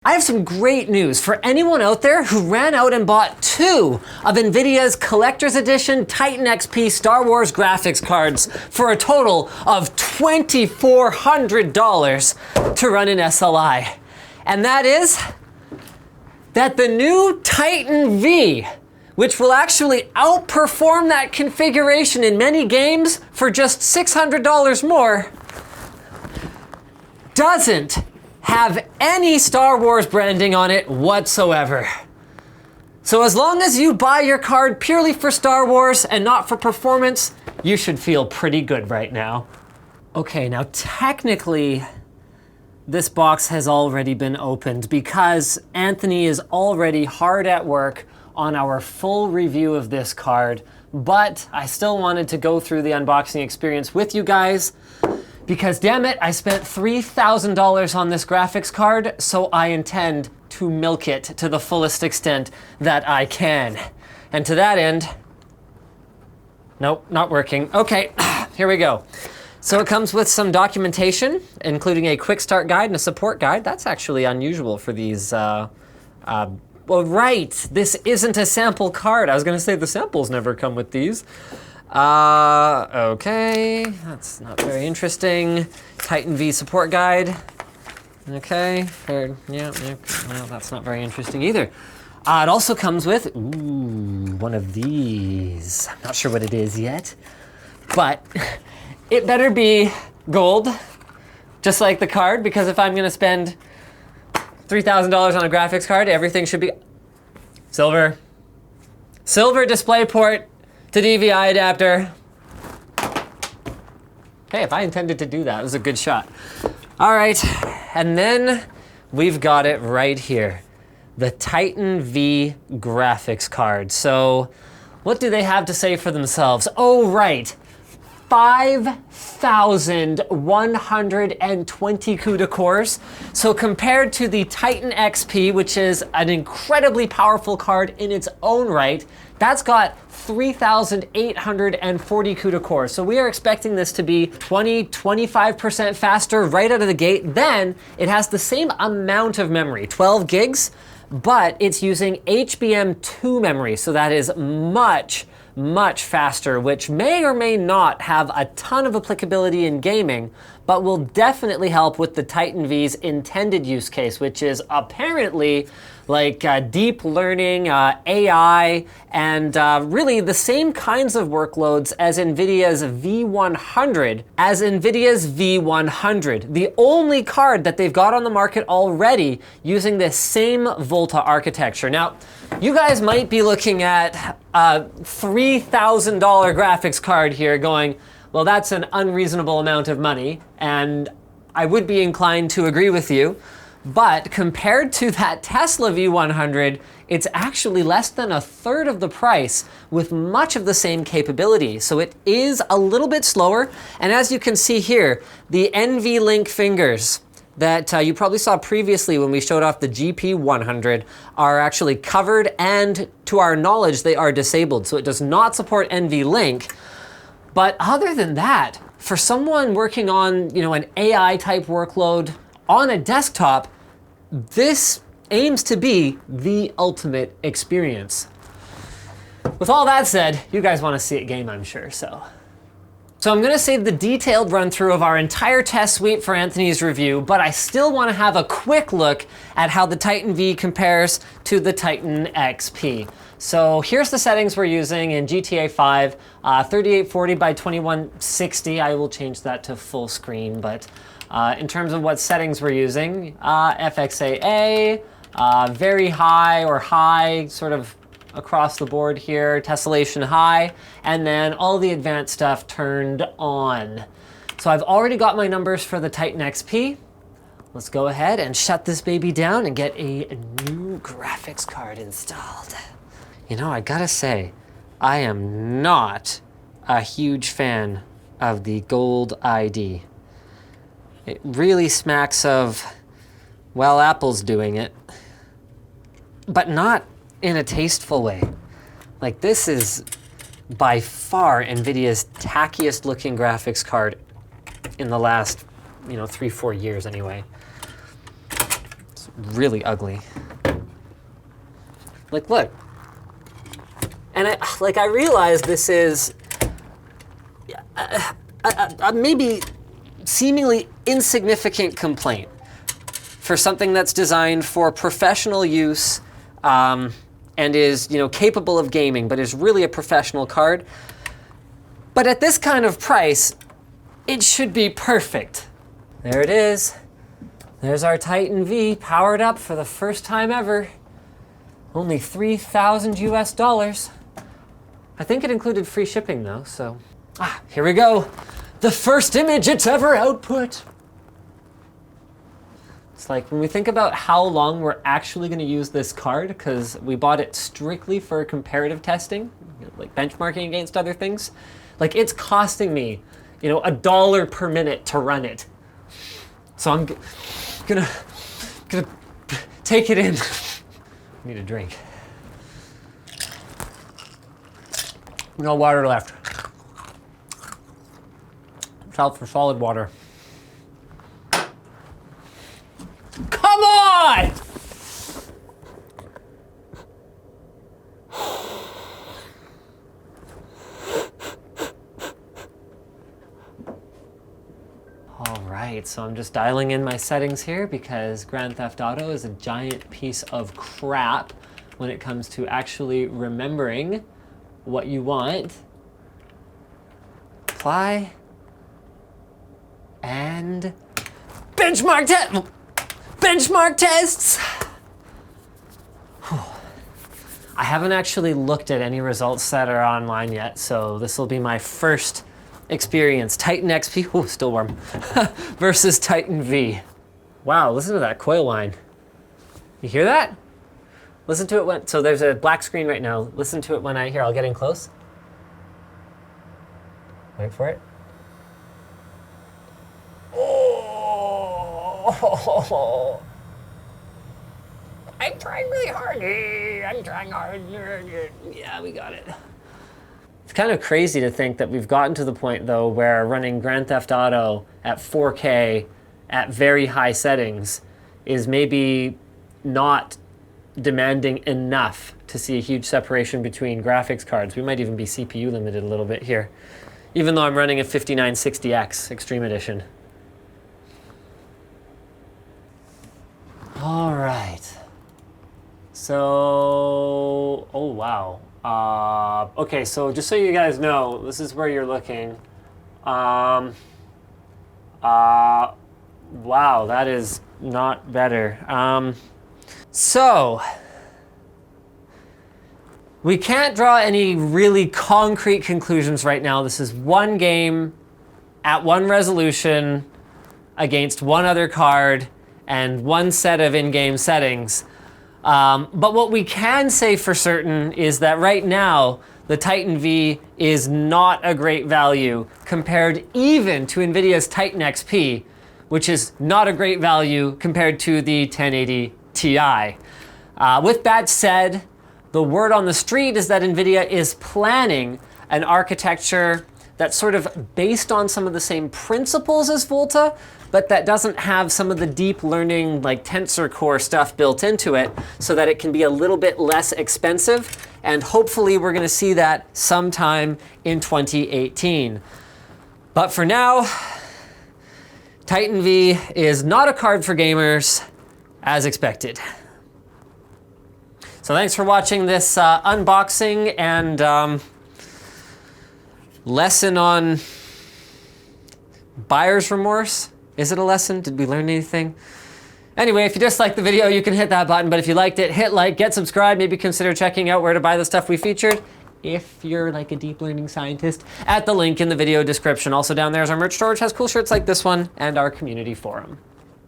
I have some great news for anyone out there who ran out and bought 2 of Nvidia's Collector's Edition Titan XP Star Wars graphics cards for a total of $2,400 to run an SLI. And that is that the new Titan V, which will actually outperform that configuration in many games for just $600 more, doesn't have any Star Wars branding on it whatsoever. So as long as you buy your card purely for Star Wars and not for performance, you should feel pretty good right now. Okay, now technically, this box has already been opened because Anthony is already hard at work on our full review of this card, but I still wanted to go through the unboxing experience with you guys because damn it, I spent $3,000 on this graphics card, so I intend to milk it to the fullest extent that I can. And to that end, nope, not working. Okay, here we go. So it comes with some documentation, including a quick start guide and a support guide. That's actually unusual for these, well, right, this isn't a sample card. I was gonna say the samples never come with these. Okay, that's not very interesting. Titan V support guide. Okay, fair, yeah, well, that's not very interesting either. It also comes with, one of these. I'm not sure what it is yet, but it better be gold, just like the card, because if I'm gonna spend $3,000 on a graphics card, everything should be silver. Silver display port to DVI adapter. Hey, if I intended to do that, it was a good shot. All right, and then we've got it right here. The Titan V graphics card. So what do they have to say for themselves? Oh, right. 5,120 CUDA cores. So compared to the Titan XP, which is an incredibly powerful card in its own right, that's got 3,840 CUDA cores. So we are expecting this to be 25% faster right out of the gate. Then it has the same amount of memory, 12 gigs, but it's using HBM2 memory. So that is much faster, which may or may not have a ton of applicability in gaming, but will definitely help with the Titan V's intended use case, which is apparently like deep learning, AI, and really the same kinds of workloads as Nvidia's V100, the only card that they've got on the market already using this same Volta architecture. Now, you guys might be looking at a $3,000 graphics card here going, well, that's an unreasonable amount of money, and I would be inclined to agree with you. But compared to that Tesla V100, it's actually less than a third of the price with much of the same capability. So it is a little bit slower. And as you can see here, the NVLink fingers that you probably saw previously when we showed off the GP100 are actually covered, and to our knowledge, they are disabled. So it does not support NVLink. But other than that, for someone working on, an AI type workload on a desktop, this aims to be the ultimate experience. With all that said, you guys want to see it game, I'm sure, so I'm gonna save the detailed run through of our entire test suite for Anthony's review, but I still wanna have a quick look at how the Titan V compares to the Titan XP. So here's the settings we're using in GTA 5, 3840 by 2160. I will change that to full screen, but in terms of what settings we're using, FXAA, very high or high, sort of across the board here, tessellation high, and then all the advanced stuff turned on. So I've already got my numbers for the Titan XP. Let's go ahead and shut this baby down and get a new graphics card installed. I gotta say, I am not a huge fan of the gold ID. It really smacks of, well, Apple's doing it, but not in a tasteful way. Like, this is by far Nvidia's tackiest looking graphics card in the last, 3-4 years anyway. It's really ugly. Like, look. And I realize this is a maybe seemingly insignificant complaint for something that's designed for professional use and is, capable of gaming, but is really a professional card. But at this kind of price, it should be perfect. There it is. There's our Titan V powered up for the first time ever. Only $3,000 US. I think it included free shipping though, so. Here we go. The first image it's ever output. It's like when we think about how long we're actually gonna use this card, because we bought it strictly for comparative testing, like benchmarking against other things, like it's costing me, $1 per minute to run it. So I'm gonna take it in. I need a drink. No water left. It's out for solid water. Come on! All right, so I'm just dialing in my settings here because Grand Theft Auto is a giant piece of crap when it comes to actually remembering what you want. Apply. And benchmark tests. I haven't actually looked at any results that are online yet, so this will be my first experience. Titan XP, oh, still warm, versus Titan V. Wow, listen to that coil line. You hear that? Listen to it so there's a black screen right now. Listen to it when I'll get in close. Wait for it. Oh, I'm trying really hard. I'm trying hard. Yeah, we got it. It's kind of crazy to think that we've gotten to the point, though, where running Grand Theft Auto at 4K at very high settings is maybe not demanding enough to see a huge separation between graphics cards. We might even be CPU limited a little bit here, even though I'm running a 5960X Extreme Edition. All right. So, oh wow. Okay, so just so you guys know, this is where you're looking. Wow, that is not better. So, we can't draw any really concrete conclusions right now. This is one game at one resolution against one other card and one set of in-game settings. But what we can say for certain is that right now, the Titan V is not a great value compared even to Nvidia's Titan XP, which is not a great value compared to the 1080 Ti. With that said, the word on the street is that Nvidia is planning an architecture that's sort of based on some of the same principles as Volta, but that doesn't have some of the deep learning like tensor core stuff built into it, so that it can be a little bit less expensive. And hopefully we're gonna see that sometime in 2018. But for now, Titan V is not a card for gamers, as expected. So thanks for watching this unboxing and lesson on buyer's remorse. Is it a lesson? Did we learn anything? Anyway, if you disliked the video, you can hit that button, but if you liked it, hit like, get subscribed, maybe consider checking out where to buy the stuff we featured, if you're like a deep learning scientist, at the link in the video description. Also down there is our merch store, which has cool shirts like this one, and our community forum.